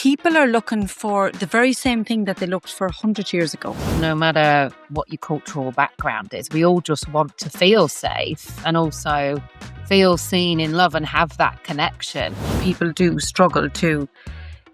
People are looking for the very same thing that they looked for 100 years ago. No matter what your cultural background is, we all just want to feel safe and also feel seen in love and have that connection. People do struggle to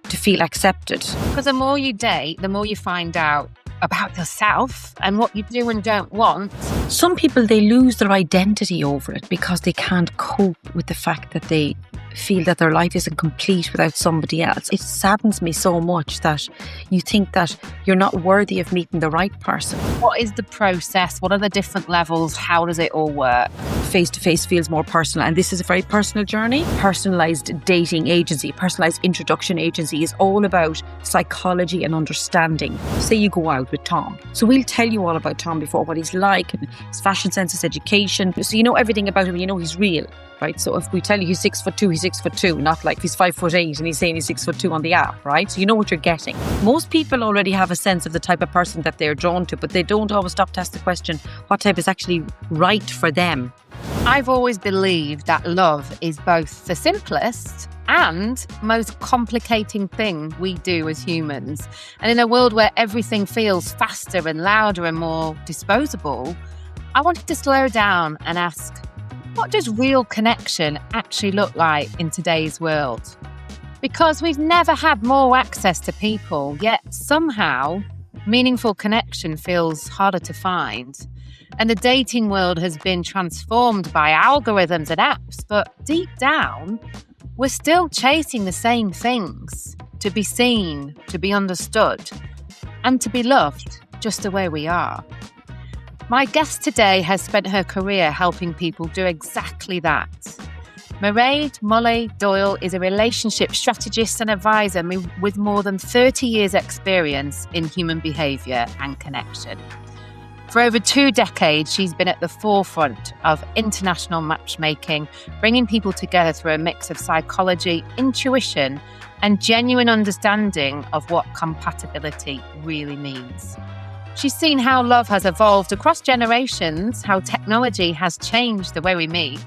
feel accepted. Because the more you date, the more you find out about yourself and what you do and don't want. Some people, they lose their identity over it because they can't cope with the fact that they feel that their life isn't complete without somebody else. It saddens me so much that you think that you're not worthy of meeting the right person. What is the process? What are the different levels? How does it all work? Face-to-face feels more personal, and this is a very personal journey. Personalised dating agency, personalised introduction agency is all about psychology and understanding. Say you go out with Tom. So we'll tell you all about Tom before, what he's like, and his fashion sense, his education. So you know everything about him, you know he's real. Right, so if we tell you he's 6'2", he's 6'2", not like if he's 5'8" and he's saying he's 6'2" on the app, right? So you know what you're getting. Most people already have a sense of the type of person that they're drawn to, but they don't always stop to ask the question, what type is actually right for them? I've always believed that love is both the simplest and most complicating thing we do as humans. And in a world where everything feels faster and louder and more disposable, I wanted to slow down and ask, what does real connection actually look like in today's world? Because we've never had more access to people, yet somehow meaningful connection feels harder to find. And the dating world has been transformed by algorithms and apps, but deep down, we're still chasing the same things: to be seen, to be understood, and to be loved just the way we are. My guest today has spent her career helping people do exactly that. Mairéad Molloy Doyle is a relationship strategist and advisor with more than 30 years' experience in human behaviour and connection. For over 2 decades, she's been at the forefront of international matchmaking, bringing people together through a mix of psychology, intuition, and genuine understanding of what compatibility really means. She's seen how love has evolved across generations, how technology has changed the way we meet,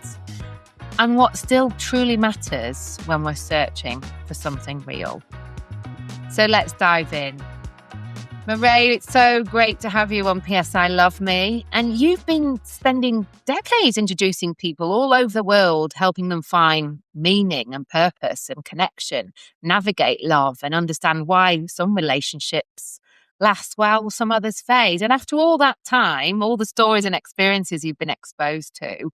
and what still truly matters when we're searching for something real. So let's dive in. Mairéad, it's so great to have you on P.S I Love Me. And you've been spending decades introducing people all over the world, helping them find meaning and purpose and connection, navigate love, and understand why some relationships last well, some others fade. And after all that time, all the stories and experiences you've been exposed to,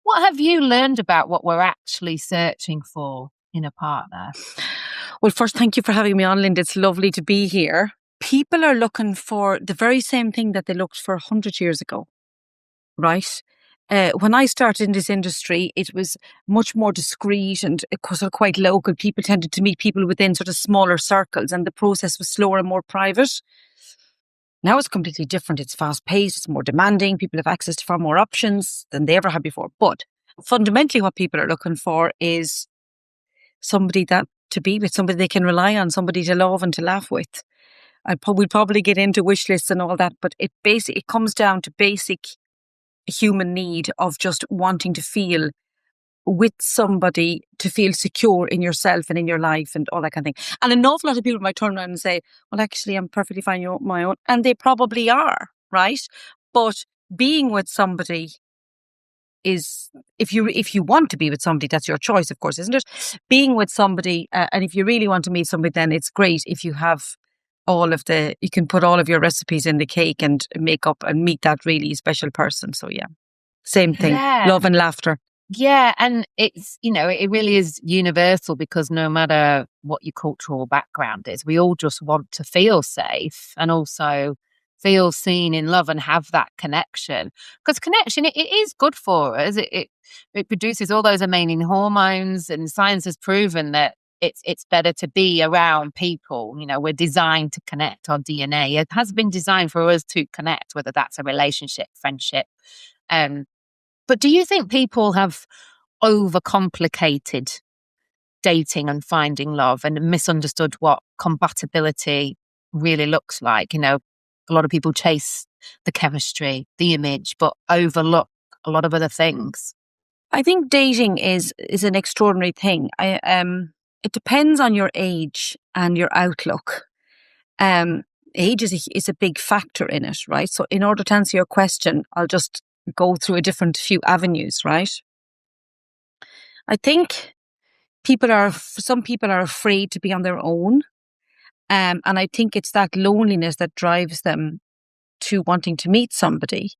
what have you learned about what we're actually searching for in a partner? Well, first, thank you for having me on, Lynda. It's lovely to be here. People are looking for the very same thing that they looked for 100 years ago, right? When I started in this industry, it was much more discreet and because they're quite local. People tended to meet people within sort of smaller circles and the process was slower and more private. Now it's completely different. It's fast paced, it's more demanding. People have access to far more options than they ever had before. But fundamentally what people are looking for is somebody that to be with, somebody they can rely on, somebody to love and to laugh with. We'd probably get into wish lists and all that, but it comes down to basic human need of just wanting to feel with somebody, to feel secure in yourself and in your life and all that kind of thing. And an awful lot of people might turn around and say, well, actually, I'm perfectly fine on my own. And they probably are, right? But being with somebody is, if you want to be with somebody, that's your choice, of course, isn't it? Being with somebody, and if you really want to meet somebody, then it's great if you have you can put all of your recipes in the cake and make up and meet that really special person. So yeah, same thing, love and laughter. Yeah, and it's, it really is universal because no matter what your cultural background is, we all just want to feel safe and also feel seen in love and have that connection. Because connection, it is good for us. It produces all those amazing hormones, and science has proven that it's better to be around people. We're designed to connect. Our DNA, it has been designed for us to connect, whether that's a relationship, friendship. But do you think people have overcomplicated dating and finding love and misunderstood what compatibility really looks like? A lot of people chase the chemistry, the image, but overlook a lot of other things. I think dating is an extraordinary thing. it depends on your age and your outlook. Age is a big factor in it, right? So in order to answer your question, I'll just go through a different few avenues, right? I think some people are afraid to be on their own. And I think it's that loneliness that drives them to wanting to meet somebody.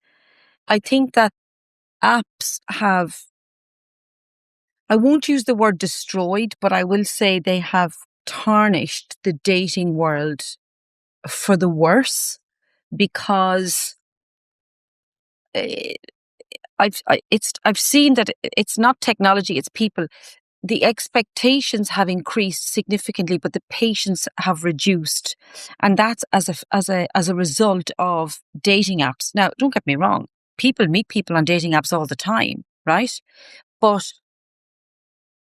I think that apps have, I won't use the word destroyed, but I will say they have tarnished the dating world for the worse, because I've seen that it's not technology, it's people. The expectations have increased significantly, but the patience have reduced, and that's as a result of dating apps. Now, don't get me wrong; people meet people on dating apps all the time, right? But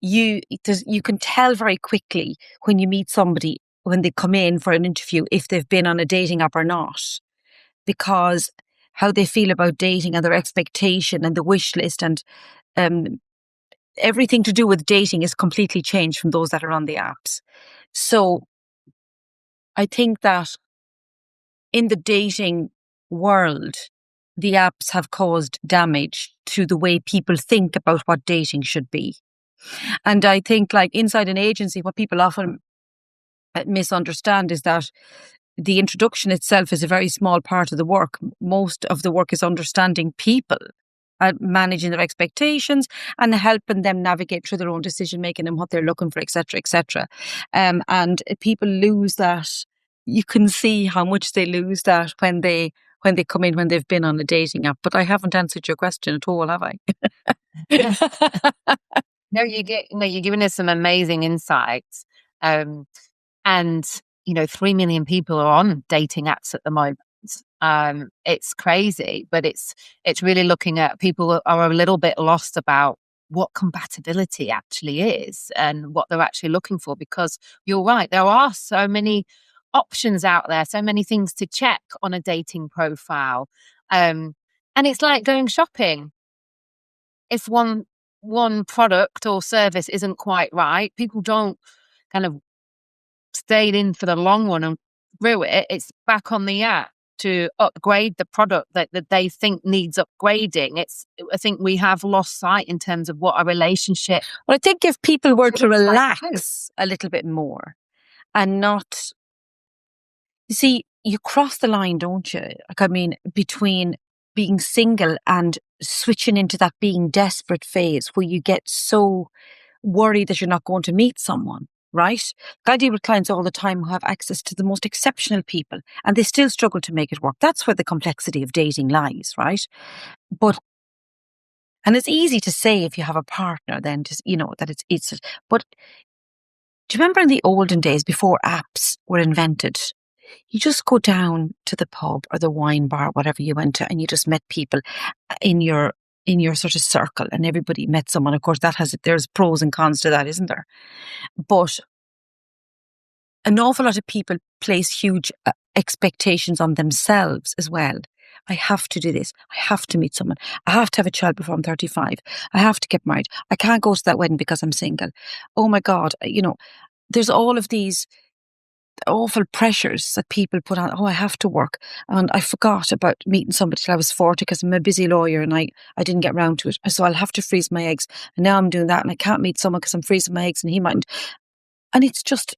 you can tell very quickly when you meet somebody when they come in for an interview if they've been on a dating app or not, because how they feel about dating and their expectation and the wish list and everything to do with dating is completely changed from those that are on the apps. So I think that in the dating world, the apps have caused damage to the way people think about what dating should be. And I think, like, inside an agency, what people often misunderstand is that the introduction itself is a very small part of the work. Most of the work is understanding people, managing their expectations and helping them navigate through their own decision making and what they're looking for, etc., etc. And people lose that. You can see how much they lose that when they come in, when they've been on a dating app. But I haven't answered your question at all, have I? No, you're giving us some amazing insights. And 3 million people are on dating apps at the moment. It's crazy, but it's really looking at people are a little bit lost about what compatibility actually is and what they're actually looking for, because you're right, there are so many options out there, so many things to check on a dating profile. And it's like going shopping. If one product or service isn't quite right, people don't kind of stayed in for the long run and through it. It's back on the app to upgrade the product that they think needs upgrading. I think we have lost sight in terms of what a relationship. Well, I think if people were to relax a little bit more and not, you see, you cross the line, don't you? Like, I mean, between being single and switching into that being desperate phase where you get so worried that you're not going to meet someone, right? I deal with clients all the time who have access to the most exceptional people and they still struggle to make it work. That's where the complexity of dating lies, right? And it's easy to say if you have a partner, then just, that it's, but do you remember in the olden days before apps were invented? You just go down to the pub or the wine bar, whatever you went to, and you just met people in your sort of circle, and everybody met someone. Of course, there's pros and cons to that, isn't there? But an awful lot of people place huge expectations on themselves as well. I have to do this. I have to meet someone. I have to have a child before I'm 35. I have to get married. I can't go to that wedding because I'm single. Oh my God. There's all of these awful pressures that people put on. Oh, I have to work. And I forgot about meeting somebody till I was 40 because I'm a busy lawyer and I didn't get round to it. So I'll have to freeze my eggs. And now I'm doing that and I can't meet someone because I'm freezing my eggs and he mightn't. And it just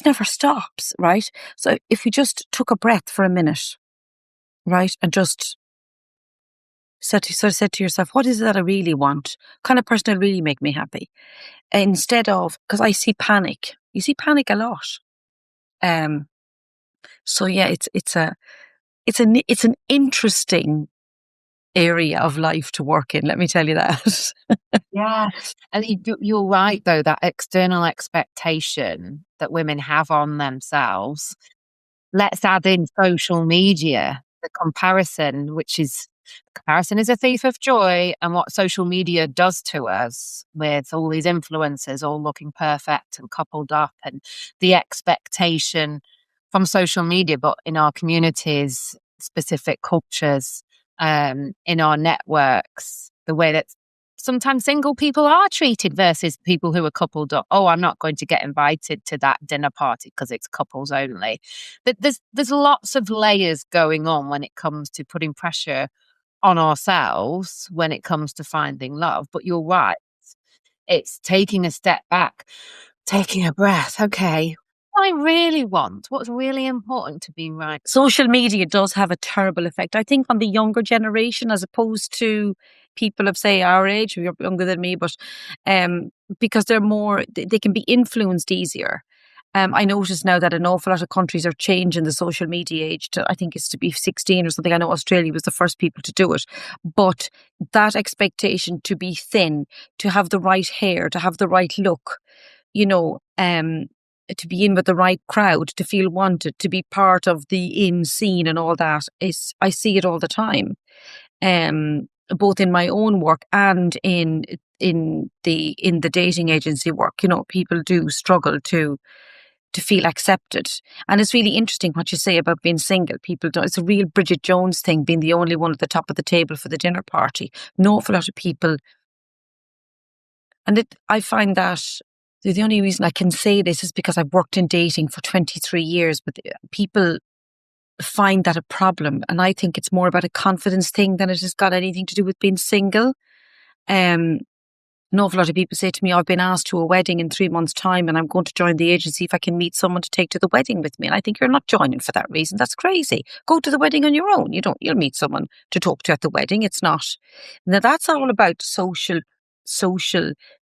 never stops, right? So if you just took a breath for a minute, right, and just said to yourself, what is it that I really want? What kind of person will really make me happy? Instead of, because I see panic. You see panic a lot. So yeah, it's an interesting area of life to work in. Let me tell you that. Yeah, and you're right though, that external expectation that women have on themselves. Let's add in social media, the comparison, comparison is a thief of joy, and what social media does to us with all these influencers all looking perfect and coupled up, and the expectation from social media, but in our communities, specific cultures, in our networks, the way that sometimes single people are treated versus people who are coupled up. Oh, I'm not going to get invited to that dinner party because it's couples only. But there's lots of layers going on when it comes to putting pressure on ourselves when it comes to finding love. But you're right. It's taking a step back, taking a breath. Okay, what I really want, what's really important to be right. Social media does have a terrible effect, I think, on the younger generation as opposed to people of, say, our age, or you're younger than me, but because they're more, they can be influenced easier. I notice now that an awful lot of countries are changing the social media age to, I think it's to be 16 or something. I know Australia was the first people to do it. But that expectation to be thin, to have the right hair, to have the right look, you know, to be in with the right crowd, to feel wanted, to be part of the in scene and all that, is, I see it all the time. Both in my own work and in the dating agency work, you know, people do struggle to feel accepted. And it's really interesting what you say about being single. People don't, it's a real Bridget Jones thing, being the only one at the top of the table for the dinner party. An awful lot of people, and I find that the only reason I can say this is because I've worked in dating for 23 years, but people find that a problem. And I think it's more about a confidence thing than it has got anything to do with being single. An awful lot of people say to me, I've been asked to a wedding in 3 months' time and I'm going to join the agency if I can meet someone to take to the wedding with me. And I think you're not joining for that reason. That's crazy. Go to the wedding on your own. You'll meet someone to talk to at the wedding. It's not. Now that's all about social,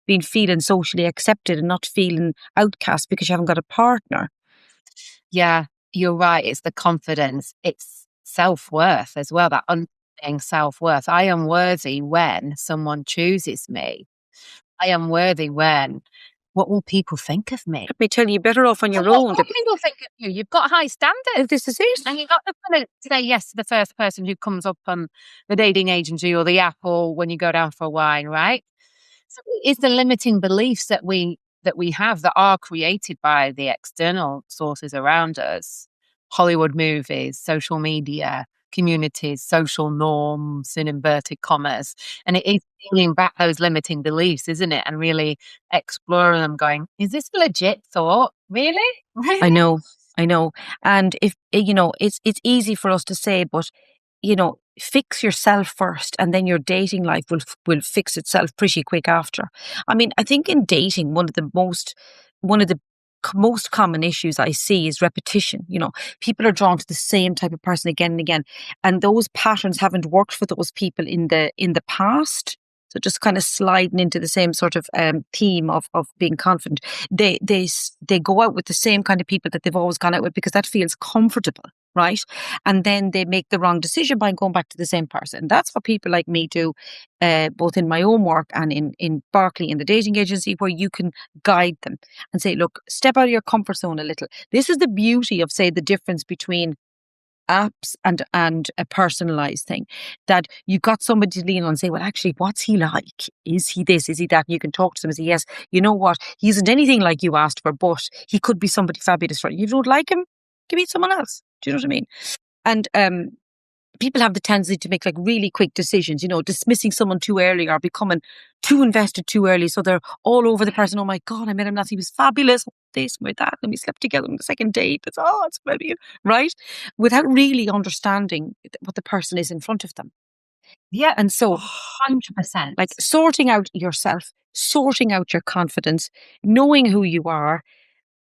being feeling socially accepted and not feeling outcast because you haven't got a partner. Yeah, you're right. It's the confidence. It's self-worth as well, that underlying self-worth. I am worthy when someone chooses me. I am worthy when, what will people think of me? Let me tell you, you're better off on your What own. will people think of you? You've got high standards. This is it. And you've got to say yes to the first person who comes up on the dating agency or the app or when you go down for a wine, right? So it's the limiting beliefs that we have that are created by the external sources around us. Hollywood movies, social media, communities, social norms in inverted commas. And it is peeling back those limiting beliefs, isn't it? And really exploring them, going, is this a legit thought? Really? I know. And if, you know, it's easy for us to say, but, you know, fix yourself first and then your dating life will fix itself pretty quick after. I mean, I think in dating, one of the most common issues I see is repetition. You know, people are drawn to the same type of person again and again, and those patterns haven't worked for those people in the past. So just kind of sliding into the same sort of theme of being confident. They go out with the same kind of people that they've always gone out with because that feels comfortable, right? And then they make the wrong decision by going back to the same person. That's what people like me do, both in my own work and in Barclay, in the dating agency, where you can guide them and say, look, step out of your comfort zone a little. This is the beauty of, say, the difference between apps and a personalized thing, that you got somebody to lean on and say, well, actually, what's he like? Is he this? Is he that? And you can talk to them and say, yes, you know what? He isn't anything like you asked for, but he could be somebody fabulous for you. If you don't like him, give me someone else. Do you know what I mean? And people have the tendency to make like really quick decisions, you know, dismissing someone too early or becoming too invested too early. So they're all over the person. Oh my God, I met him last. He was fabulous. This, with that. And we slept together on the second date. It's brilliant, right? Without really understanding what the person is in front of them. Yeah. And so 100%. like sorting out yourself, sorting out your confidence, knowing who you are,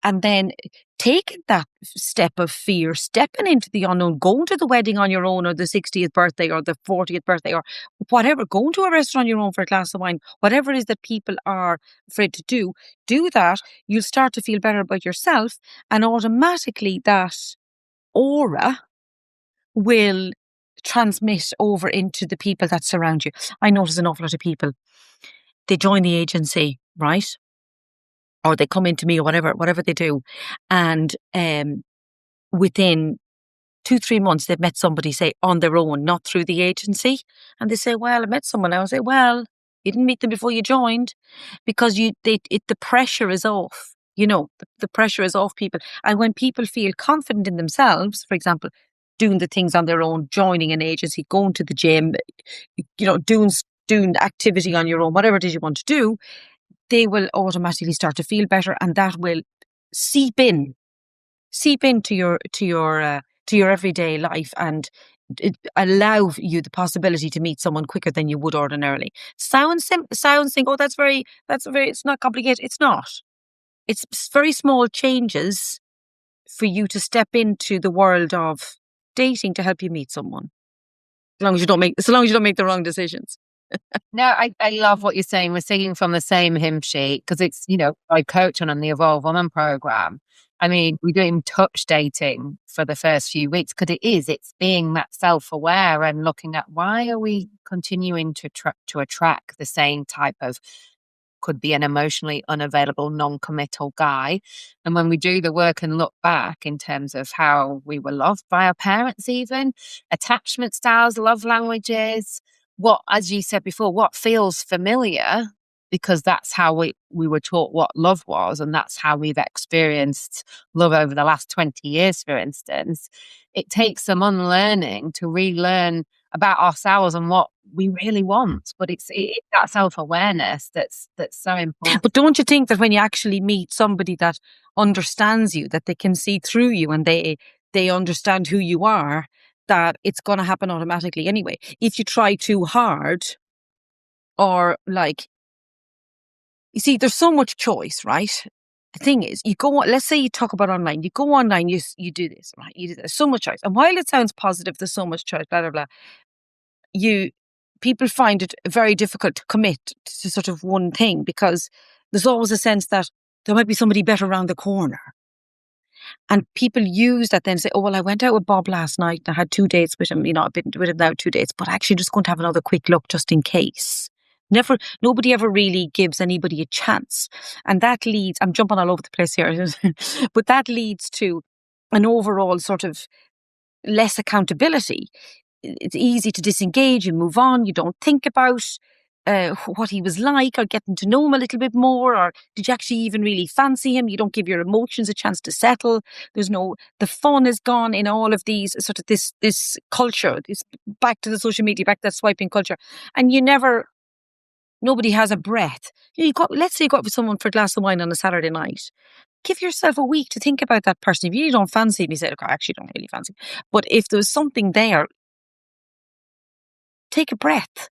and then taking that step of fear, stepping into the unknown, going to the wedding on your own, or the 60th birthday or the 40th birthday or whatever, going to a restaurant on your own for a glass of wine, whatever it is that people are afraid to do that. You'll start to feel better about yourself, and automatically that aura will transmit over into the people that surround you. I notice an awful lot of people, they join the agency, right? Or they come into me or whatever they do. And within 2-3 months, they've met somebody, say, on their own, not through the agency. And they say, well, I met someone. I say, well, you didn't meet them before you joined, because the pressure is off. You know, the pressure is off people. And when people feel confident in themselves, for example, doing the things on their own, joining an agency, going to the gym, you know, doing doing activity on your own, whatever it is you want to do, they will automatically start to feel better, and that will seep into your everyday life, and it allow you the possibility to meet someone quicker than you would ordinarily. Sounds think, oh, that's very, it's not complicated. It's not. It's very small changes for you to step into the world of dating to help you meet someone. As long as you don't make the wrong decisions. No, I love what you're saying. We're singing from the same hymn sheet, because it's, I coach on the Evolve Woman program. I mean, we're doing touch dating for the first few weeks, because it's being that self-aware and looking at, why are we continuing to attract the same type of, could be an emotionally unavailable, non-committal guy. And when we do the work and look back in terms of how we were loved by our parents, even attachment styles, love languages, what, as you said before, what feels familiar, because that's how we were taught what love was, and that's how we've experienced love over the last 20 years, for instance. It takes some unlearning to relearn about ourselves and what we really want. But it's that self-awareness that's so important. But don't you think that when you actually meet somebody that understands you, that they can see through you, and they understand who you are, that it's going to happen automatically anyway? If you try too hard, or you see, there's so much choice, right? The thing is, you go on, let's say you talk about online, you go online, you do this, right? You do this, so much choice. And while it sounds positive, there's so much choice, blah, blah, blah, people find it very difficult to commit to sort of one thing, because there's always a sense that there might be somebody better around the corner. And people use that then, say, oh, well, I went out with Bob last night and I had 2 dates with him, I've been with him now 2 dates, but actually just going to have another quick look just in case. Nobody ever really gives anybody a chance. And that leads, I'm jumping all over the place here, but that leads to an overall sort of less accountability. It's easy to disengage and move on. You don't think about what he was like, or getting to know him a little bit more, or did you actually even really fancy him? You don't give your emotions a chance to settle. The fun is gone in all of these sort of this culture. It's back to the social media, back to that swiping culture, and nobody has a breath. Let's say you go out with someone for a glass of wine on a Saturday night. Give yourself a week to think about that person. If you really don't fancy him, you say, look, I actually don't really fancy him. But if there's something there, take a breath,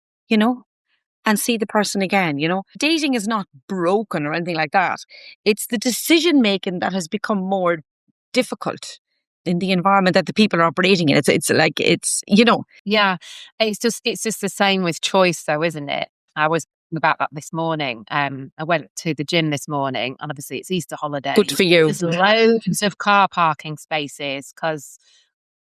and see the person again, Dating is not broken or anything like that. It's the decision making that has become more difficult in the environment that the people are operating in. It's Yeah, it's just the same with choice, though, isn't it? I was thinking about that this morning. I went to the gym this morning, and obviously it's Easter holiday. Good for you. There's loads of car parking spaces, because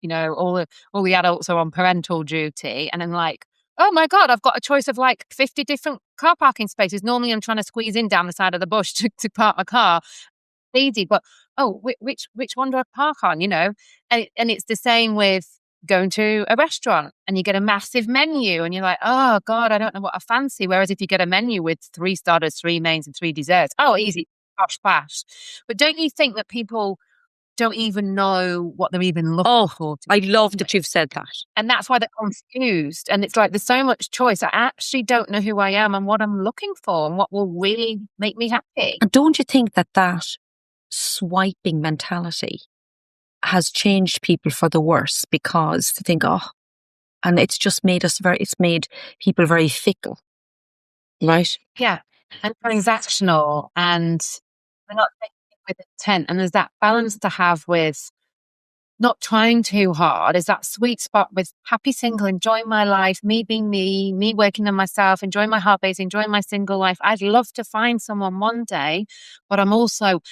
all the adults are on parental duty, and I'm like, oh my God, I've got a choice of 50 different car parking spaces. Normally I'm trying to squeeze in down the side of the bush to park my car. It's easy, but which one do I park on? And it's the same with going to a restaurant, and you get a massive menu, and you're like, oh God, I don't know what I fancy. Whereas if you get a menu with 3 starters, 3 mains, and 3 desserts, oh, easy, posh bash. But don't you think that people don't even know what they're even looking for? I love that you've said that. And that's why they're confused. And it's like, there's so much choice. I actually don't know who I am and what I'm looking for and what will really make me happy. And don't you think that swiping mentality has changed people for the worse? Because to think, and it's just made it's made people very fickle, right? Yeah. And transactional, and we're not taking it with intent. And there's that balance to have with not trying too hard. Is that sweet spot with happy single, enjoying my life, me being me working on myself, enjoying my hobbies, enjoying my single life. I'd love to find someone one day, but I'm also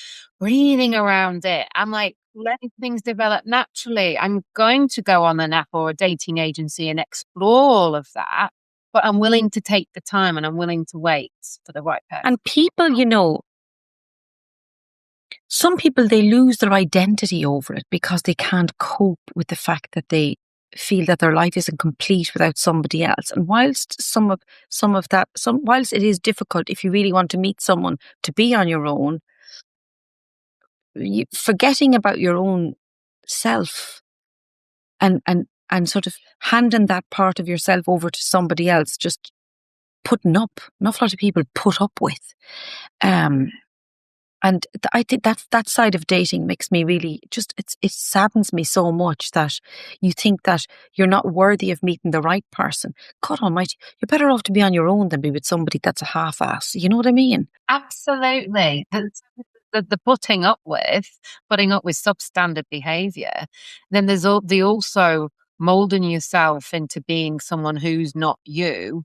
breathing around it. I'm letting things develop naturally. I'm going to go on an app or a dating agency and explore all of that, but I'm willing to take the time, and I'm willing to wait for the right person. And people, some people, they lose their identity over it because they can't cope with the fact that they feel that their life isn't complete without somebody else. And whilst whilst it is difficult, if you really want to meet someone, to be on your own, forgetting about your own self and sort of handing that part of yourself over to somebody else just putting up, an awful lot of people put up with. And I think that side of dating makes me really it saddens me so much that you think that you're not worthy of meeting the right person. God almighty, you're better off to be on your own than be with somebody that's a half-ass. You know what I mean? Absolutely. The putting up with substandard behaviour. Then there's the also moulding yourself into being someone who's not you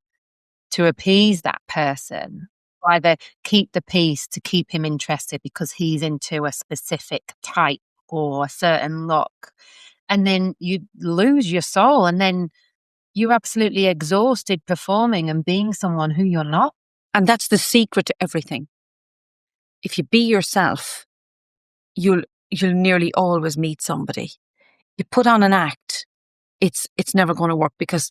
to appease that person. Either keep the peace to keep him interested because he's into a specific type or a certain look. And then you lose your soul, and then you're absolutely exhausted performing and being someone who you're not. And that's the secret to everything. If you be yourself, you'll nearly always meet somebody. You put on an act, it's never going to work, because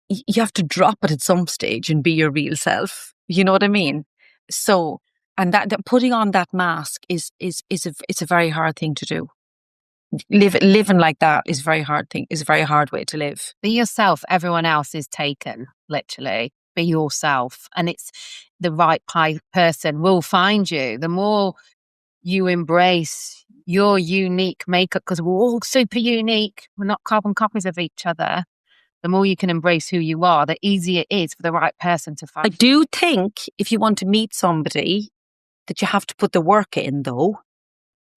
you have to drop it at some stage and be your real self. You know what I mean? So, and that putting on that mask is a very hard thing to do. Living like that is a very hard thing. Is a very hard way to live. Be yourself. Everyone else is taken. Literally, be yourself, and it's the right person will find you. The more you embrace your unique makeup, because we're all super unique. We're not carbon copies of each other. The more you can embrace who you are, the easier it is for the right person to find. I do think if you want to meet somebody, that you have to put the work in, though,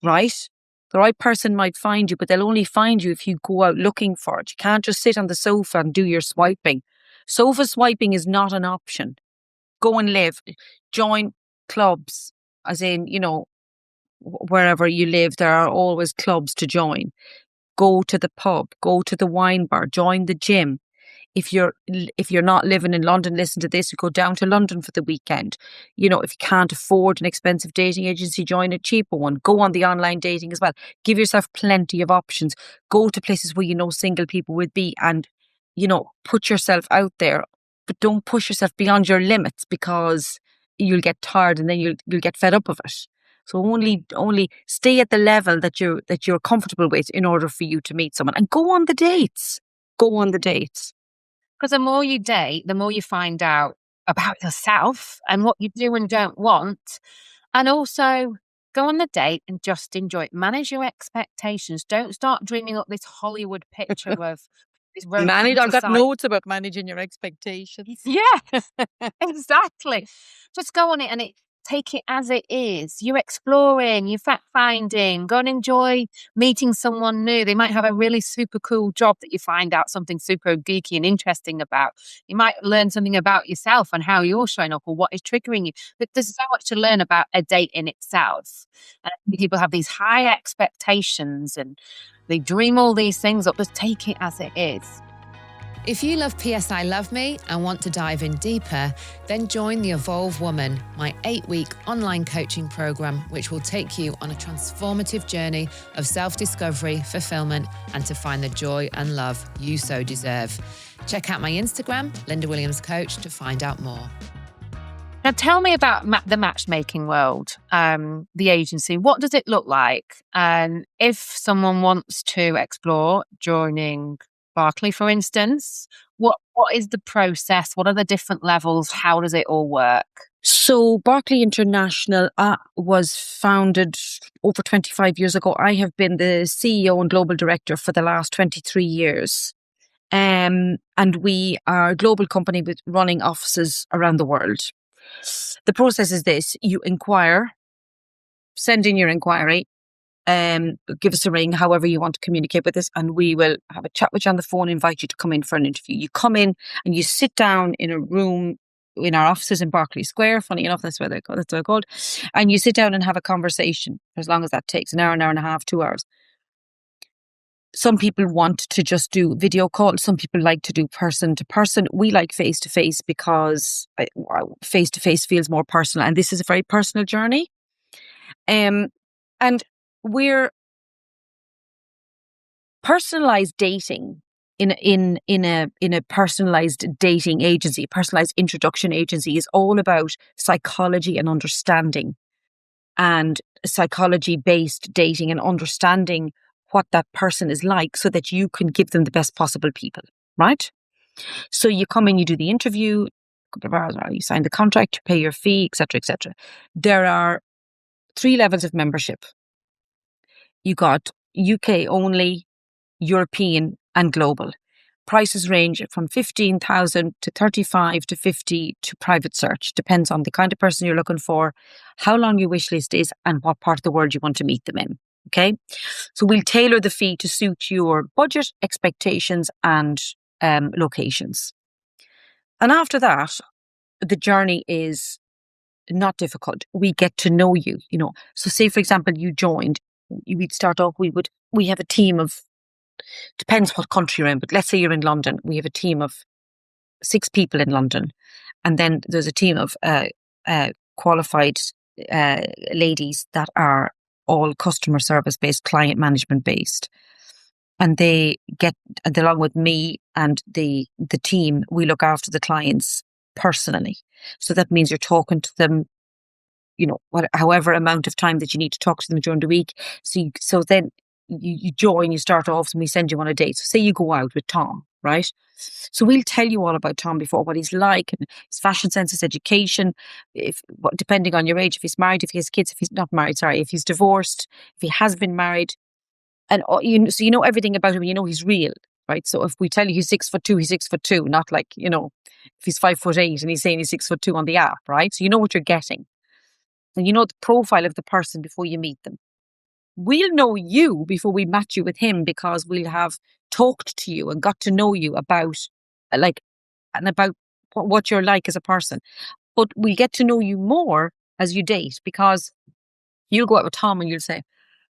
right? The right person might find you, but they'll only find you if you go out looking for it. You can't just sit on the sofa and do your swiping. Sofa swiping is not an option. Go and live. Join clubs, as in, wherever you live, there are always clubs to join. Go to the pub, go to the wine bar, join the gym. If you're not living in London, listen to this, you go down to London for the weekend. If you can't afford an expensive dating agency, join a cheaper one. Go on the online dating as well. Give yourself plenty of options. Go to places where single people would be, and, put yourself out there. But don't push yourself beyond your limits, because you'll get tired and then you'll get fed up of it. So only stay at the level that you're comfortable with in order for you to meet someone, and go on the dates. Go on the dates. Because the more you date, the more you find out about yourself and what you do and don't want. And also go on the date and just enjoy it. Manage your expectations. Don't start dreaming up this Hollywood picture of this romantic. I've got notes about managing your expectations. Yeah, exactly. Just go on it and take it as it is. You're exploring, you're fact-finding. Go and enjoy meeting someone new. They might have a really super cool job that you find out something super geeky and interesting about. You might learn something about yourself and how you're showing up or what is triggering you. But there's so much to learn about a date in itself. And I think people have these high expectations and they dream all these things up. Just take it as it is. If you love P.S. I Love Me and want to dive in deeper, then join the Evolve Woman, my 8-week online coaching program, which will take you on a transformative journey of self-discovery, fulfillment, and to find the joy and love you so deserve. Check out my Instagram, Lynda Williams Coach, to find out more. Now, tell me about the matchmaking world, the agency. What does it look like? And if someone wants to explore joining Barclay, for instance, what is the process? What are the different levels? How does it all work? So Barclay International was founded over 25 years ago. I have been the CEO and global director for the last 23 years. And we are a global company with running offices around the world. The process is this: you inquire, send in your inquiry, give us a ring, however you want to communicate with us, and we will have a chat with you on the phone, invite you to come in for an interview. You come in and you sit down in a room in our offices in Berkeley Square. Funny enough, that's what they're called. And you sit down and have a conversation, as long as that takes an hour and a half, 2 hours. Some people want to just do video calls. Some people like to do person to person. We like face to face because face to face feels more personal, and this is a very personal journey. And we're personalized dating in a personalized dating agency, personalized introduction agency, is all about psychology and understanding, and psychology based dating and understanding what that person is like, so that you can give them the best possible people, right? So you come in, you do the interview, couple of hours, you sign the contract, you pay your fee, etc., etc. There are 3 levels of membership. You got UK only, European, and global. Prices range from 15,000 to 35 to 50 to private search. Depends on the kind of person you're looking for, how long your wish list is, and what part of the world you want to meet them in. Okay, so we'll tailor the fee to suit your budget, expectations, and locations. And after that, the journey is not difficult. We get to know you, So say, for example, you joined, we'd start off, we have a team of, depends what country you're in, but let's say you're in London, we have a team of 6 people in London. And then there's a team of qualified ladies that are all customer service based, client management based. And along with me and the team, we look after the clients personally. So that means you're talking to them, however amount of time that you need to talk to them during the week. So then you join, you start off, and we send you on a date. So say you go out with Tom, right? So we'll tell you all about Tom before, what he's like, and his fashion sense, his education, depending on your age, if he's married, if he has kids, if he's not married, if he's divorced, if he has been married. And so you know everything about him, he's real, right? So if we tell you he's 6'2", he's 6'2", not like, if he's 5'8" and he's saying he's 6'2" on the app, right? So you know what you're getting. And you know the profile of the person before you meet them. We'll know you before we match you with him, because we'll have talked to you and got to know you about what you're like as a person. But we'll get to know you more as you date, because you'll go out with Tom and you'll say,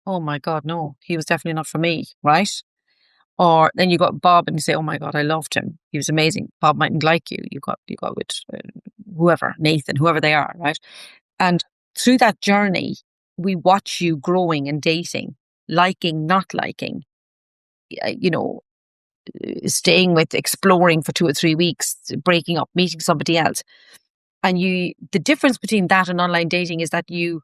oh my God, no, he was definitely not for me, right? Or then you got Bob and you say, oh my God, I loved him. He was amazing. Bob mightn't like you. You got with whoever, Nathan, whoever they are, right? And through that journey, we watch you growing and dating, liking, not liking, staying with, exploring for 2 or 3 weeks, breaking up, meeting somebody else. And the difference between that and online dating is that you've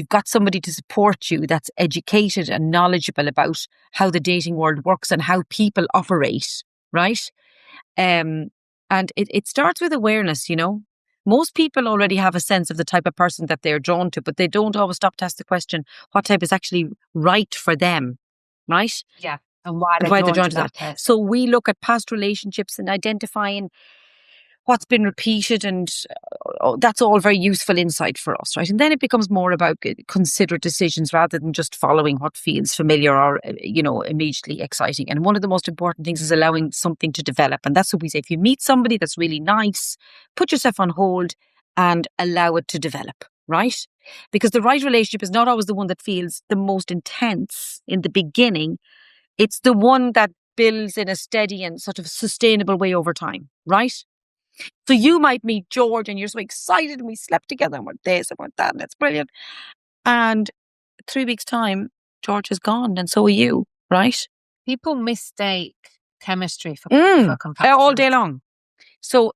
got somebody to support you that's educated and knowledgeable about how the dating world works and how people operate, right? And it starts with awareness, Most people already have a sense of the type of person that they're drawn to, but they don't always stop to ask the question, what type is actually right for them, right? Yeah. And why they're drawn to that person. So we look at past relationships and identifying what's been repeated, and that's all very useful insight for us, right? And then it becomes more about considered decisions rather than just following what feels familiar or, immediately exciting. And one of the most important things is allowing something to develop. And that's what we say. If you meet somebody that's really nice, put yourself on hold and allow it to develop, right? Because the right relationship is not always the one that feels the most intense in the beginning. It's the one that builds in a steady and sort of sustainable way over time, right? So you might meet George and you're so excited and we slept together and we're this and we're that and it's brilliant. And 3 weeks' time, George is gone and so are you, right? People mistake chemistry for compatibility. All day long. So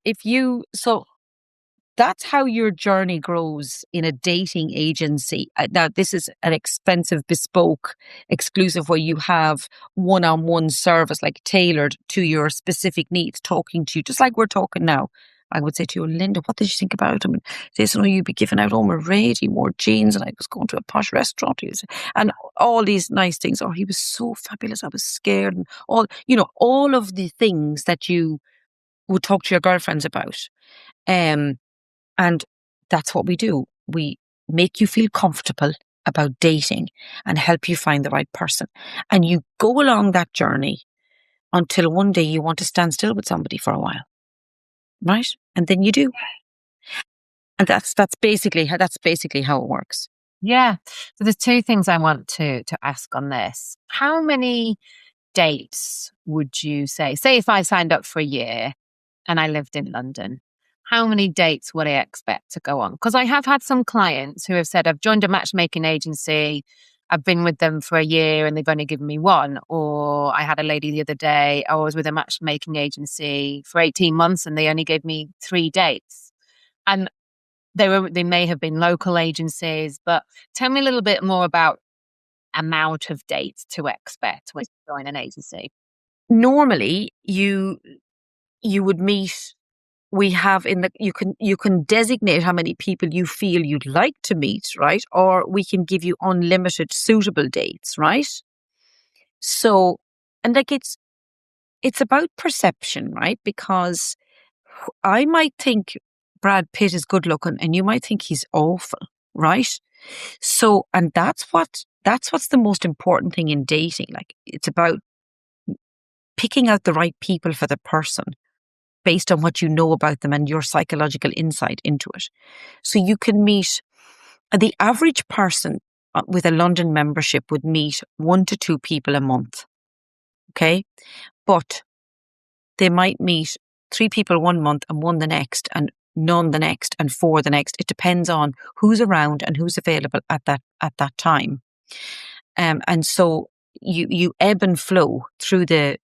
that's how your journey grows in a dating agency. Now, this is an expensive, bespoke, exclusive where you have one-on-one service, like tailored to your specific needs, talking to you, just like we're talking now. I would say to you, Lynda, what did you think about him? This, you'd be giving out Mairéad, he wore jeans and I was going to a posh restaurant. And all these nice things. He was so fabulous. I was scared. And all of the things that you would talk to your girlfriends about. And that's what we do. We make you feel comfortable about dating and help you find the right person. And you go along that journey until one day you want to stand still with somebody for a while. Right? And then you do. And that's basically how it works. Yeah. So there's 2 things I want to ask on this. How many dates would you say if I signed up for a year and I lived in London, how many dates would I expect to go on? Because I have had some clients who have said, I've joined a matchmaking agency, I've been with them for a year and they've only given me 1. Or I had a lady the other day, I was with a matchmaking agency for 18 months and they only gave me 3 dates. And they may have been local agencies, but tell me a little bit more about amount of dates to expect when you join an agency. Normally, you would meet. We have you can designate how many people you feel you'd like to meet, right? Or we can give you unlimited suitable dates, right? So, and like it's about perception, right? Because I might think Brad Pitt is good looking and you might think he's awful, right? So, and that's what's the most important thing in dating. Like, it's about picking out the right people for the person based on what you know about them and your psychological insight into it. So you can meet the average person with a London membership would meet 1 to 2 people a month. Okay. But they might meet 3 people one month and 1 the next and none the next and 4 the next. It depends on who's around and who's available at that time. And so you ebb and flow through the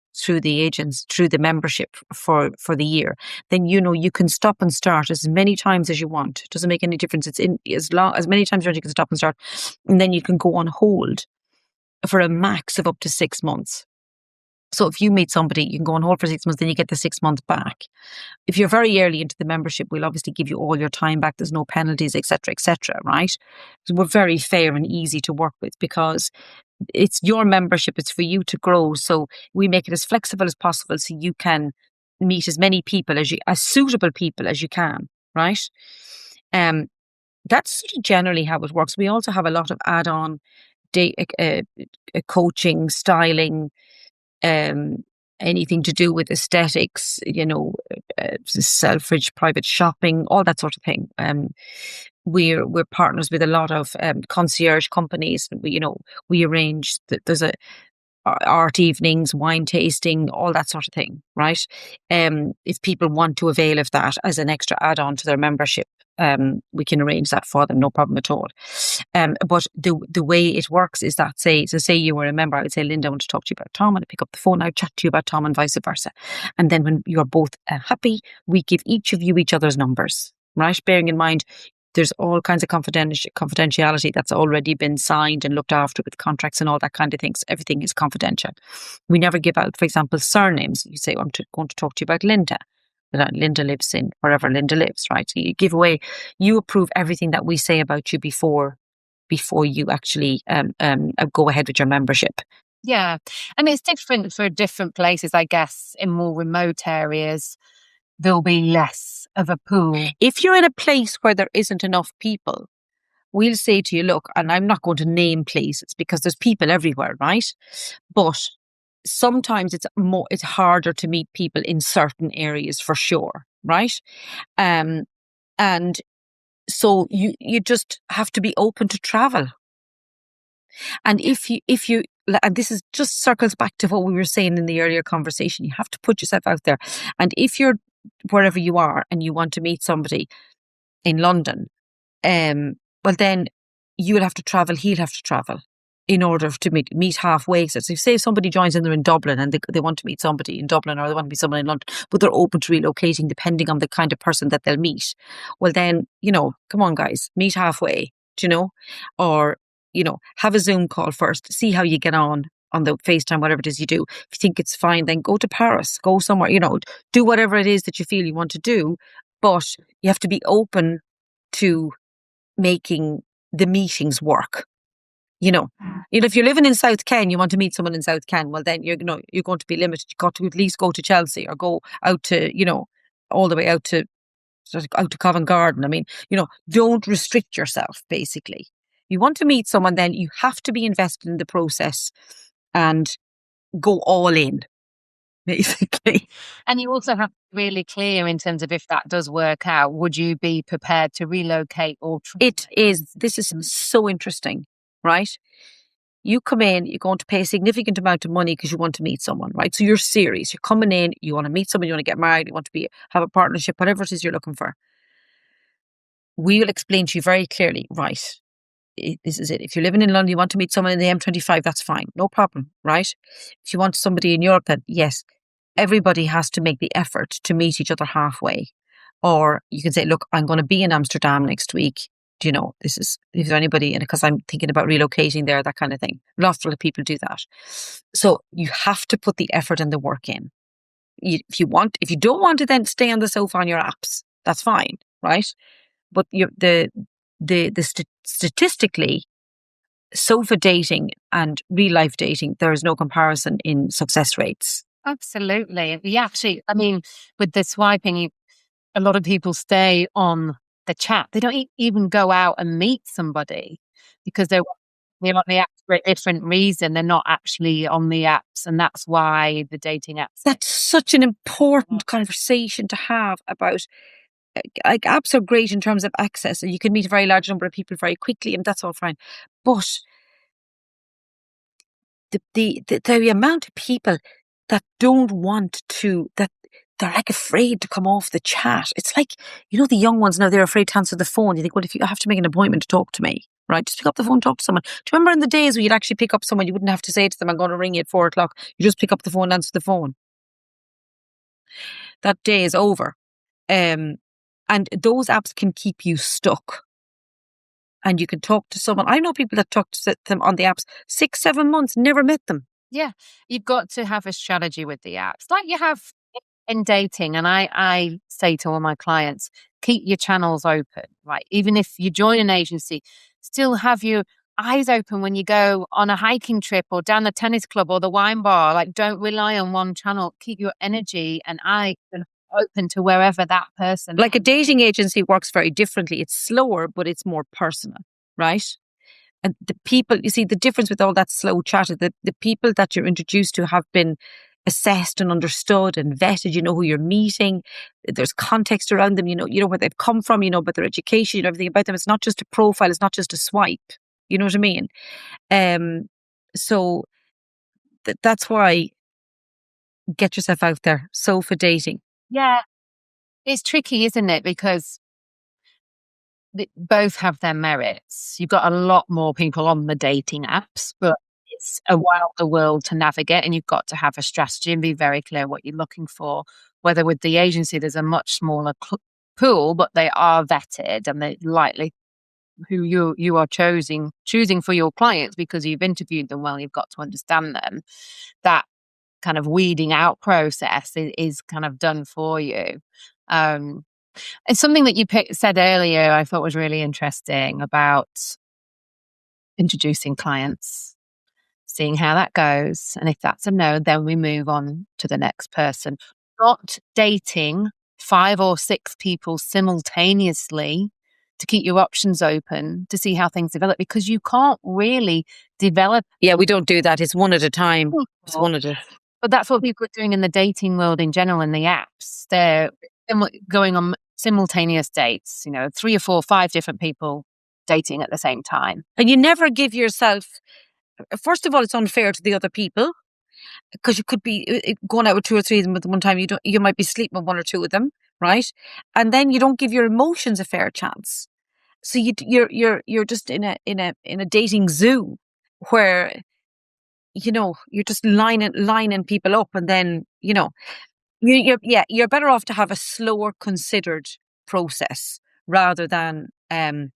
agents, through the membership for the year. Then you can stop and start as many times as you want. It doesn't make any difference. It's in as many times as you can stop and start, and then you can go on hold for a max of up to 6 months. So if you meet somebody, you can go on hold for 6 months, then you get the 6 months back. If you're very early into the membership, we'll obviously give you all your time back. There's no penalties, etc., right? So we're very fair and easy to work with because it's your membership. It's for you to grow. So we make it as flexible as possible so you can meet as many people as suitable people as you can, right? That's sort of generally how it works. We also have a lot of add-on coaching, styling, anything to do with aesthetics, Selfridge, private shopping, all that sort of thing. We're partners with a lot of concierge companies. We arrange there's art evenings, wine tasting, all that sort of thing, right? If people want to avail of that as an extra add-on to their membership, we can arrange that for them, no problem at all. But the way it works is that, say you were a member, I would say, Lynda, I want to talk to you about Tom, and I pick up the phone, I would chat to you about Tom and vice versa. And then when you're both happy, we give each of you each other's numbers, right? Bearing in mind, there's all kinds of confidentiality that's already been signed and looked after with contracts and all that kind of things. Everything is confidential. We never give out, for example, surnames. You say, I'm going to talk to you about Lynda. Lynda lives in wherever Lynda lives, right? So you approve everything that we say about you before you actually go ahead with your membership. Yeah. And it's different for different places, I guess. In more remote areas, there'll be less of a pool. If you're in a place where there isn't enough people, we'll say to you, look, and I'm not going to name places because there's people everywhere, right? But sometimes it's harder to meet people in certain areas for sure, right? And so you just have to be open to travel. And if you and this is just circles back to what we were saying in the earlier conversation, you have to put yourself out there. And if you're wherever you are and you want to meet somebody in London, well then you will have to travel, he'll have to travel in order to meet halfway. So say if somebody joins in, they're in Dublin and they want to meet somebody in Dublin, or they want to meet someone in London, but they're open to relocating depending on the kind of person that they'll meet. Well then, come on guys, meet halfway, or, have a Zoom call first, see how you get on the FaceTime, whatever it is you do. If you think it's fine, then go to Paris, go somewhere, do whatever it is that you feel you want to do, but you have to be open to making the meetings work. If you're living in South Ken, you want to meet someone in South Ken, well then you're going to be limited. You've got to at least go to Chelsea or go out to, all the way out to Covent Garden. I mean, don't restrict yourself, basically. You want to meet someone, then you have to be invested in the process and go all in, basically. And you also have to be really clear in terms of if that does work out, would you be prepared to relocate or... This is so interesting, right? You come in, you're going to pay a significant amount of money because you want to meet someone, right? So you're serious. You're coming in, you want to meet someone, you want to get married, you want to have a partnership, whatever it is you're looking for. We will explain to you very clearly, right? This is it. If you're living in London, you want to meet someone in the M25, that's fine. No problem, right? If you want somebody in Europe, then yes, everybody has to make the effort to meet each other halfway. Or you can say, look, I'm going to be in Amsterdam next week. Is there anybody, because I'm thinking about relocating there, that kind of thing. Lots of people do that. So you have to put the effort and the work in. if you don't want to, then stay on the sofa on your apps. That's fine, right? But statistically, sofa dating and real life dating, there is no comparison in success rates. Absolutely. I mean, with the swiping, a lot of people stay on the chat. They don't even go out and meet somebody because they're on the apps for a different reason. They're not actually on the apps. And that's why the dating apps. That's such an important conversation to have about. Like, apps are great in terms of access, and you can meet a very large number of people very quickly, and that's all fine. But the amount of people that don't want to, that they're like afraid to come off the chat. It's like, the young ones now, they're afraid to answer the phone. You think, well, if you have to make an appointment to talk to me, right, just pick up the phone, talk to someone. Do you remember in the days where you'd actually pick up someone, you wouldn't have to say to them, I'm going to ring you at 4:00. You just pick up the phone and answer the phone. That day is over. And those apps can keep you stuck. And you can talk to someone. I know people that talk to them on the apps 6-7 months, never met them. Yeah, you've got to have a strategy with the apps, like you have in dating. And I say to all my clients, keep your channels open, right? Even if you join an agency, still have your eyes open when you go on a hiking trip or down the tennis club or the wine bar. Like, don't rely on one channel. Keep your energy and eyes open to wherever that person. Like, a dating agency works very differently. It's slower, but it's more personal, right? And the people, you see, the difference with all that slow chatter, the people that you're introduced to have been assessed and understood and vetted. You know who you're meeting. There's context around them. You know where they've come from. You know about their education. You know everything about them. It's not just a profile. It's not just a swipe. You know what I mean? So that's why get yourself out there. Sofa dating. Yeah, it's tricky, isn't it? Because they both have their merits. You've got a lot more people on the dating apps, but it's a wilder world to navigate, and you've got to have a strategy and be very clear what you're looking for. Whether with the agency, there's a much smaller pool, but they are vetted and they're likely who you are choosing for your clients because you've interviewed them well. You've got to understand them. That kind of weeding out process is kind of done for you. It's something that you said earlier I thought was really interesting about introducing clients, seeing how that goes. And if that's a no, then we move on to the next person. Not dating 5 or 6 people simultaneously to keep your options open to see how things develop, because you can't really develop. Yeah, we don't do that. It's one at a time. It's one at a. But that's what people are doing in the dating world in general, in the apps. They're going on simultaneous dates, 3 or 4, 5 different people dating at the same time. And you never give yourself, first of all, it's unfair to the other people because you could be going out with 2 or 3 of them at one time. You might be sleeping with 1 or 2 of them, right? And then you don't give your emotions a fair chance. So you're just in a dating zoo where you're just lining people up, and then you're better off to have a slower, considered process rather than the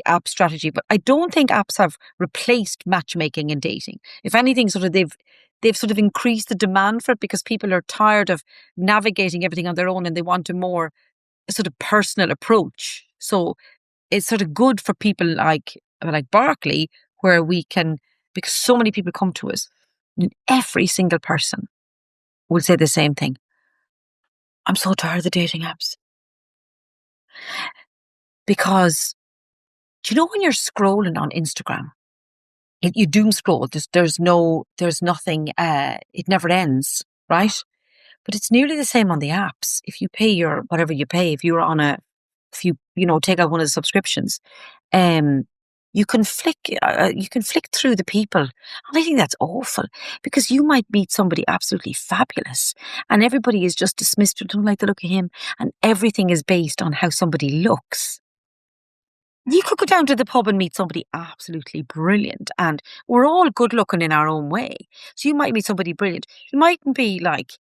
app strategy. But I don't think apps have replaced matchmaking and dating. If anything, they've sort of increased the demand for it because people are tired of navigating everything on their own and they want a more sort of personal approach. So it's sort of good for people like Barclay, where we can, because so many people come to us, and every single person will say the same thing. I'm so tired of the dating apps. Because, do you know when you're scrolling on Instagram, you doom scroll, there's nothing, it never ends, right? But it's nearly the same on the apps. If you pay whatever you pay, if you take out one of the subscriptions, you can flick through the people. And I think that's awful, because you might meet somebody absolutely fabulous and everybody is just dismissed, don't like the look of him, and everything is based on how somebody looks. You could go down to the pub and meet somebody absolutely brilliant, and we're all good looking in our own way. So you might meet somebody brilliant. He mightn't be like,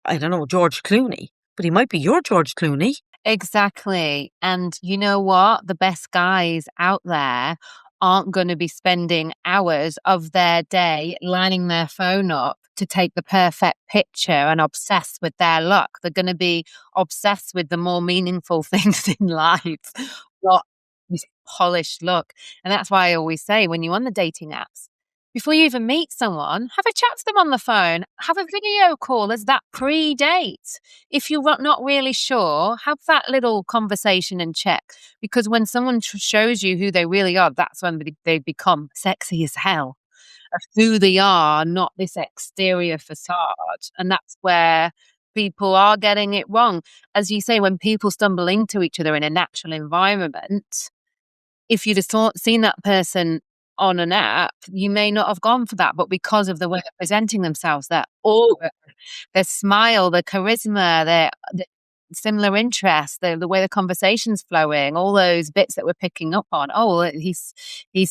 I don't know, George Clooney, but he might be your George Clooney. Exactly. And you know what? The best guys out there aren't going to be spending hours of their day lining their phone up to take the perfect picture and obsess with their luck. They're going to be obsessed with the more meaningful things in life, not this polished look. And that's why I always say, when you're on the dating apps, before you even meet someone, have a chat to them on the phone, have a video call as that pre-date. If you're not really sure, have that little conversation and check. Because when someone shows you who they really are, that's when they become sexy as hell of who they are, not this exterior facade. And that's where people are getting it wrong. As you say, when people stumble into each other in a natural environment, if you'd have seen that person on an app, you may not have gone for that. But because of the way they're presenting themselves, their aura, their smile, their charisma, their similar interests, the way the conversation's flowing, all those bits that we're picking up on. Oh, he's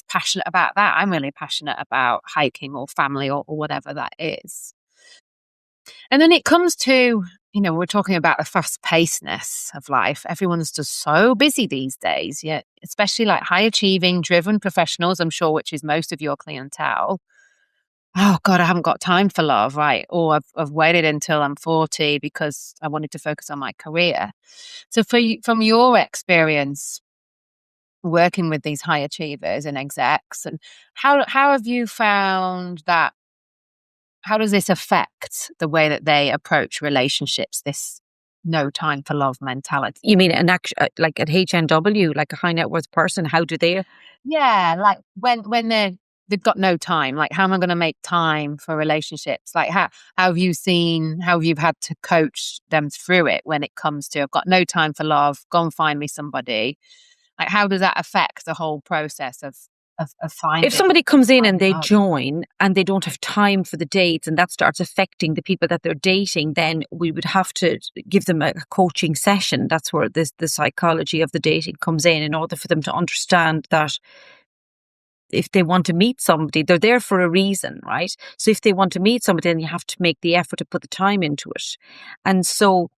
passionate about that. I'm really passionate about hiking or family or whatever that is. And then it comes to, we're talking about the fast-pacedness of life. Everyone's just so busy these days, yet especially like high-achieving, driven professionals, I'm sure, which is most of your clientele. Oh God, I haven't got time for love, right? Or I've waited until I'm 40 because I wanted to focus on my career. So from your experience working with these high achievers and execs, and how have you found that? How does this affect the way that they approach relationships, this no time for love mentality? You mean like at HNW, like a high net worth person? How do they? Yeah, like when they've got no time. Like, how am I going to make time for relationships? Like, how have you had to coach them through it when it comes to, I've got no time for love, go and find me somebody? Like, how does that affect the whole process of finding? If somebody comes in and they join and they don't have time for the dates, and that starts affecting the people that they're dating, then we would have to give them a coaching session. That's where the psychology of the dating comes in order for them to understand that if they want to meet somebody, they're there for a reason, right? So if they want to meet somebody, then you have to make the effort to put the time into it. And so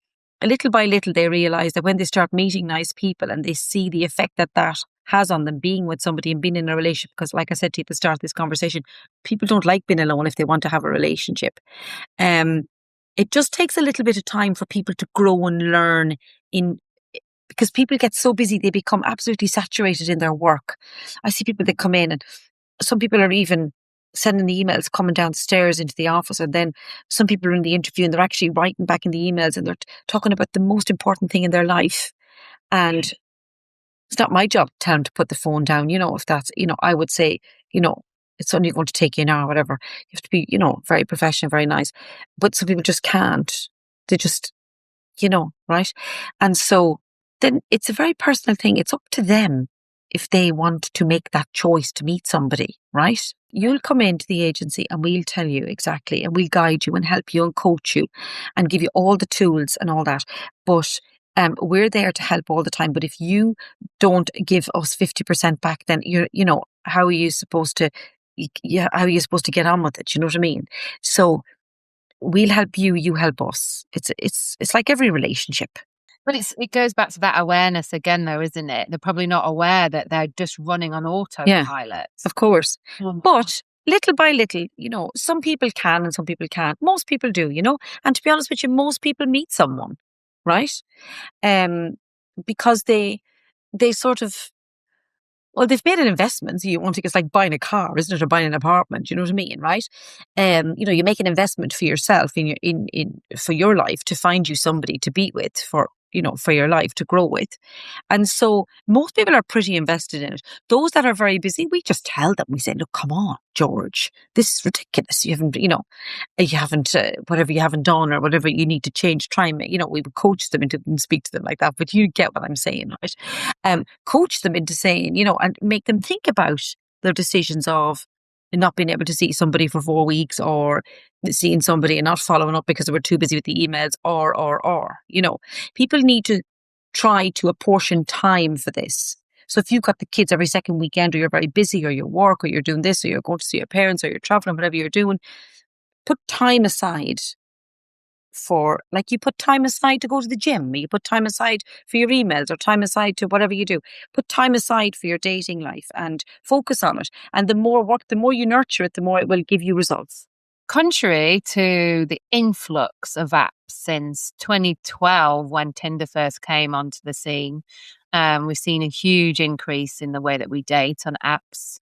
little by little, they realize that when they start meeting nice people and they see the effect that has on them being with somebody and being in a relationship, because like I said to you at the start of this conversation, people don't like being alone if they want to have a relationship. It just takes a little bit of time for people to grow and learn because people get so busy, they become absolutely saturated in their work. I see people that come in, and some people are even sending the emails coming downstairs into the office, and then some people are in the interview and they're actually writing back in the emails and they're talking about the most important thing in their life. And it's not my job to tell them to put the phone down, if that's, I would say, it's only going to take you an hour, whatever. You have to be, very professional, very nice. But some people just can't. They just, right? And so then it's a very personal thing. It's up to them if they want to make that choice to meet somebody, right? You'll come into the agency and we'll tell you exactly, and we'll guide you and help you and coach you and give you all the tools and all that. But we're there to help all the time. But if you don't give us 50% back, then how are you supposed to get on with it? You know what I mean? So we'll help you, you help us. It's like every relationship. But it goes back to that awareness again, though, isn't it? They're probably not aware that they're just running on autopilot. Yeah, of course. But little by little, some people can and some people can't. Most people do, And to be honest with you, most people meet someone, right? Because they sort of, well, they've made an investment. So you want to, it's like buying a car, isn't it? Or buying an apartment, you know what I mean, right? You make an investment for yourself for your life to find you somebody to be with for your life to grow with. And so most people are pretty invested in it. Those that are very busy, we just tell them, we say, look, come on, George, this is ridiculous. You haven't, whatever you haven't done or whatever you need to change, try and, we would coach them into and speak to them like that. But you get what I'm saying, right? Coach them into saying, and make them think about their decisions of not being able to see somebody for 4 weeks, or seeing somebody and not following up because they were too busy with the emails, or people need to try to apportion time for this. So if you've got the kids every second weekend, or you're very busy, or you work, or you're doing this, or you're going to see your parents, or you're traveling, whatever you're doing, put time aside for, like, you put time aside to go to the gym, you put time aside for your emails, or time aside to whatever you do. Put time aside for your dating life and focus on it. And the more you nurture it, the more it will give you results. Contrary to the influx of apps since 2012, when Tinder first came onto the scene, we've seen a huge increase in the way that we date on apps.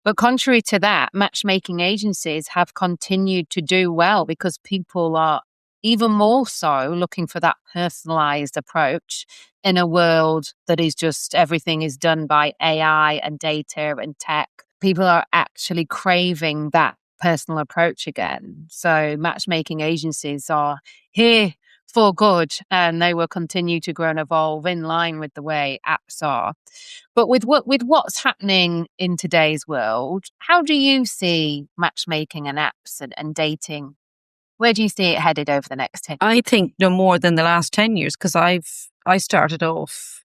But contrary to that, matchmaking agencies have continued to do well because people are even more so looking for that personalized approach in a world that is just everything is done by AI and data and tech. People are actually craving that personal approach again. So matchmaking agencies are here for good, and they will continue to grow and evolve in line with the way apps are. But with what's happening in today's world, how do you see matchmaking and apps and dating? Where do you see it headed over the next 10 years? I think no more than the last 10 years, because I started off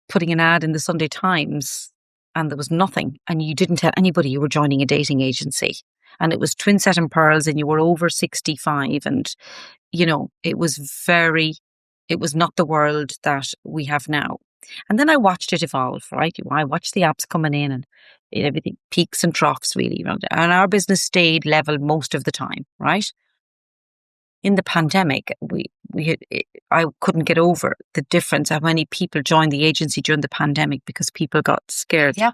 putting an ad in the Sunday Times and there was nothing, and you didn't tell anybody you were joining a dating agency, and it was twin set and pearls, and you were over 65, and it was not the world that we have now. And then I watched it evolve, right? I watched the apps coming in, and everything, peaks and troughs really, and our business stayed level most of the time, right? In the pandemic, I couldn't get over the difference how many people joined the agency during the pandemic because people got scared. Yeah,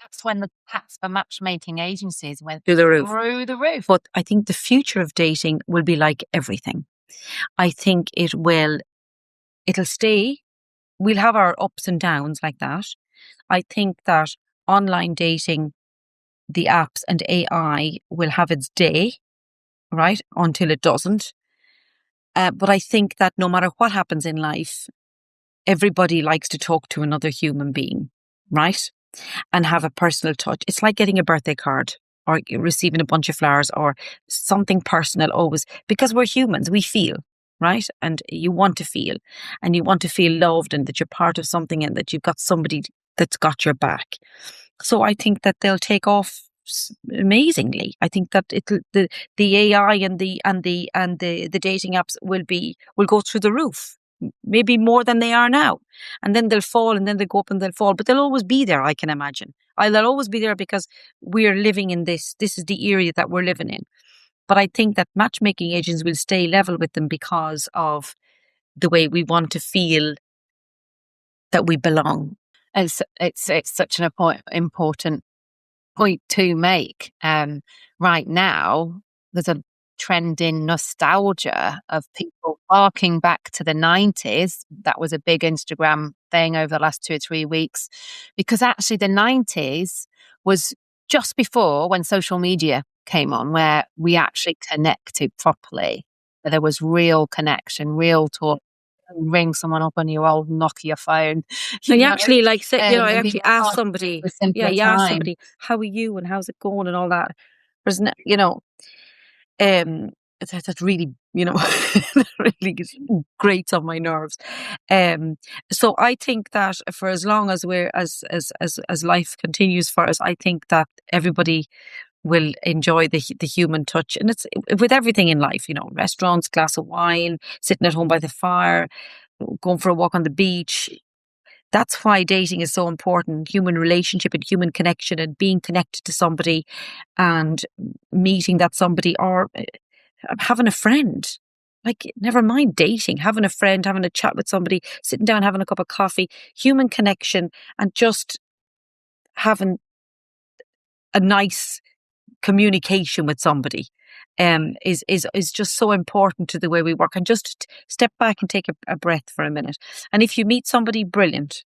that's when the tax for matchmaking agencies went through the roof. But I think the future of dating will be like everything. I think it'll stay. We'll have our ups and downs like that. I think that online dating, the apps and AI will have its day, right? Until it doesn't. But I think that no matter what happens in life, everybody likes to talk to another human being, right? And have a personal touch. It's like getting a birthday card or receiving a bunch of flowers or something personal always, because we're humans, we feel, right? And you want to feel, and you want to feel loved, and that you're part of something, and that you've got somebody that's got your back. So I think that they'll take off amazingly. I think that the AI and the dating apps will go through the roof, maybe more than they are now. And then they'll fall, and then they'll go up and they'll fall, but they'll always be there, I can imagine. They'll always be there because we're living in this is the area that we're living in. But I think that matchmaking agents will stay level with them because of the way we want to feel that we belong. It's such an important point to make. Right now, there's a trend in nostalgia of people harking back to the 90s. That was a big Instagram thing over the last 2 or 3 weeks, because actually the 90s was just before when social media came on, where we actually connected properly. There was real connection, real talk. Ring someone up on your old Nokia phone. So you actually I actually asked somebody, you asked somebody, how are you and how's it going and all that. There's that really, that really grates on my nerves. So I think that for as long as we're as life continues for us, I think that everybody will enjoy the human touch, and it's with everything in life, restaurants, glass of wine, sitting at home by the fire, going for a walk on the beach. That's why dating is so important. Human relationship and human connection, and being connected to somebody and meeting that somebody, or having a friend. Like, never mind dating, having a friend, having a chat with somebody, sitting down, having a cup of coffee, human connection, and just having a nice communication with somebody is just so important to the way we work. And just step back and take a breath for a minute. And if you meet somebody, brilliant.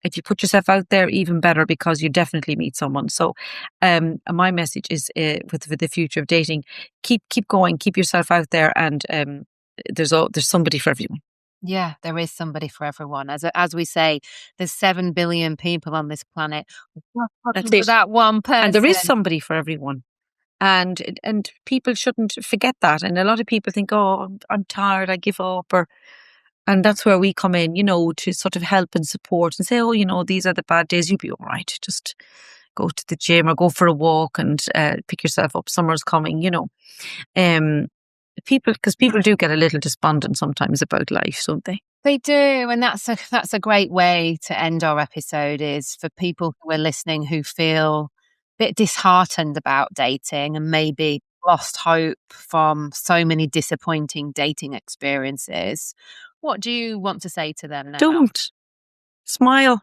If you put yourself out there, even better, because you definitely meet someone. So my message is with the future of dating, keep going, keep yourself out there, and there's somebody for everyone. Yeah, there is somebody for everyone. As we say, there's 7 billion people on this planet. That's it. That one person. And there is somebody for everyone. And people shouldn't forget that. And a lot of people think, oh, I'm tired, I give up. And that's where we come in, to sort of help and support and say, oh, these are the bad days. You'll be all right. Just go to the gym or go for a walk and pick yourself up. Summer's coming, because people do get a little despondent sometimes about life, don't they? They do, and that's a great way to end our episode, is for people who are listening who feel a bit disheartened about dating and maybe lost hope from so many disappointing dating experiences. What do you want to say to them now? Don't. Smile.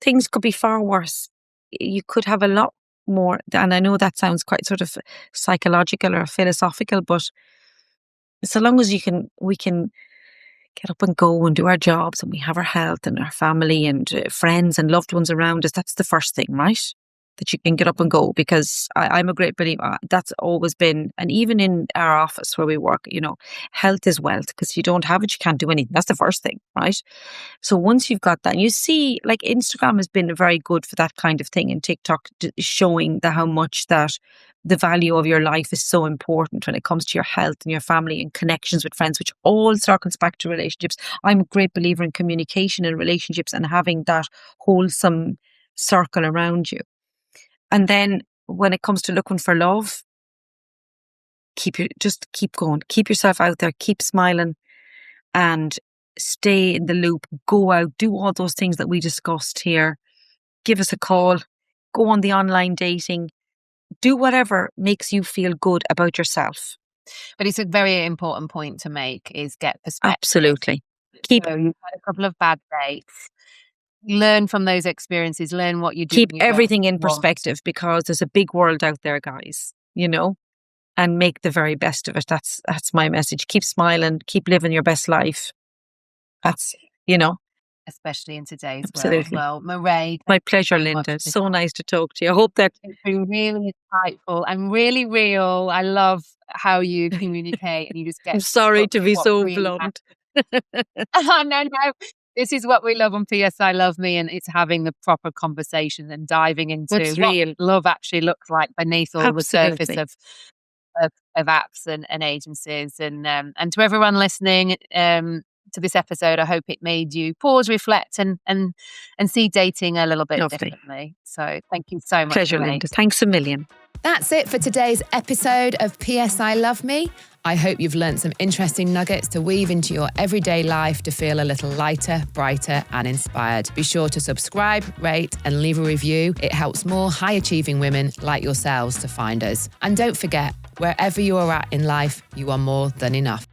Things could be far worse. You could have a lot more, and I know that sounds quite sort of psychological or philosophical, but so long as we can get up and go and do our jobs, and we have our health and our family and friends and loved ones around us, that's the first thing, right? That you can get up and go, because I'm a great believer. That's always been, and even in our office where we work, health is wealth, because you don't have it, you can't do anything. That's the first thing, right? So once you've got that, and you see, like, Instagram has been very good for that kind of thing, and TikTok showing how much that the value of your life is so important when it comes to your health and your family and connections with friends, which all circles back to relationships. I'm a great believer in communication and relationships and having that wholesome circle around you. And then when it comes to looking for love, just keep going, keep yourself out there, keep smiling, and stay in the loop. Go out, do all those things that we discussed here. Give us a call, go on the online dating, do whatever makes you feel good about yourself. But it's a very important point to make, is get perspective. Absolutely. So you've had a couple of bad dates. Learn from those experiences, learn what you do. Keep everything in perspective, because there's a big world out there, guys, and make the very best of it. That's my message. Keep smiling, keep living your best life. That's, especially in today's Absolutely. world. Well, Mairéad, my pleasure, Lynda. So nice to talk to you. I hope that it's been really insightful and really real. I love how you communicate, and you just get. I'm sorry to be so really blunt. No. This is what we love on P.S I Love Me, and it's having the proper conversation and diving into what love actually looks like beneath all the surface of apps and agencies. And to everyone listening to this episode, I hope it made you pause, reflect, and see dating a little bit differently. So thank you so much. Pleasure, Lynda. Thanks a million. That's it for today's episode of P.S I Love Me. I hope you've learned some interesting nuggets to weave into your everyday life to feel a little lighter, brighter, and inspired. Be sure to subscribe, rate, and leave a review. It helps more high-achieving women like yourselves to find us. And don't forget, wherever you are at in life, you are more than enough.